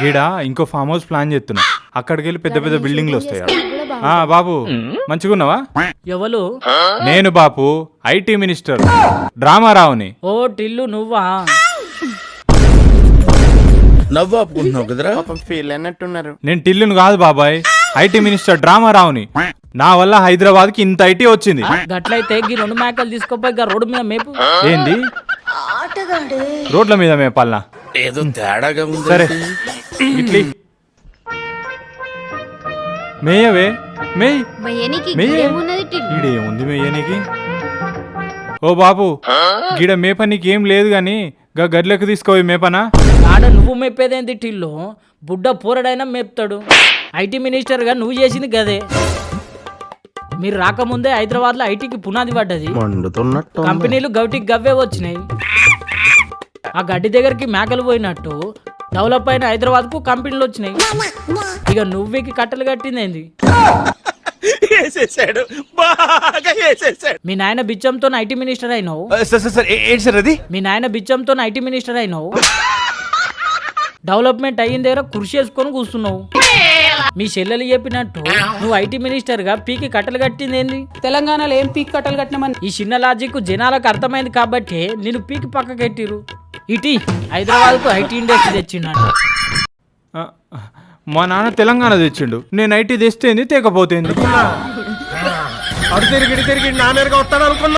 గీడ ఇంకో farm house plan చేస్తున్నా. అక్కడికి వెళ్ళి పెద్ద పెద్ద బిల్డింగ్లు వస్తాయి. బాబు మంచిగున్నావా? ఎవరు? నేను బాపు, ఐటీ మినిస్టర్ డ్రామారావుని. ఓ టిల్లు నువ్వా? నవ్వు ఆపుకుంటున్నావు కదరా? ఫీల్ అన్నట్టున్నారు. నేను టిల్లును కాదు బాబాయ్, ఐటీ మినిస్టర్ డ్రామారావుని. నా వల్ల హైదరాబాద్ కి ఇంత ఐటీ వచ్చింది. గట్లయితే ఈ 2 మేకలు తీసుకుపోయి రోడ్డు మీద మేపు. ఏంది రోడ్ల మీద మేపల్లా? ఏదో తేడాగా ఉంది. సరే ఇట్లీ మేయవే మేయ్. ఈడేముంది మేయనికి? ఓ బాబు గిడ మేపనికి ఏం లేదు గాని గా గడ్లకు తీసుకోవి మేపనా? ఆడ నువ్వు మేపేదేంది టిల్లు? బుడ్డ పోరడైనా మేపుతాడు. ఐటీ మినిస్టర్గా నువ్వు చేసింది గదే. మీరు రాకముందే హైదరాబాద్లో ఐటీకి పునాది పడ్డది. కంపెనీలు గౌటికి గవ్వే వచ్చినాయి. ఆ గడ్డి దగ్గరికి మేకలు పోయినట్టు డెవలప్ అయిన హైదరాబాద్కు కంపెనీలు వచ్చినాయి. ఇక నువ్వుకి కట్టలు కట్టిందేంది? మీ నాయన బిచ్చంతో ఐటీ మినిస్టర్ అయినావు. మీ నాయన బిచ్చంతో ఐటీ మినిస్టర్ అయినావు. డెవలప్మెంట్ అయిన దగ్గర కృషి చేసుకొని కూర్చున్నావు. మీ చెల్లెలు చెప్పినట్టు నువ్వు ఐటీ మినిస్టర్ గా పీకి కట్టలు కట్టిందేంది? తెలంగాణలో ఏం పీకి కట్టలు కట్టినామని ఈ చిన్న లాజిక్ జనాలకు అర్థమైంది కాబట్టి నేను పీకి పక్క కట్టిరు. ఇటీ హైదరాబాద్ కు ఐటీ ఇండస్ట్రీ తెచ్చిండు. మా నాన్న తెలంగాణ తెచ్చిండు, నేను ఐటీ తెస్తేంది తేకపోతేంది. అడు తిరిగి నా మీదగా వస్తాడు అనుకున్నా.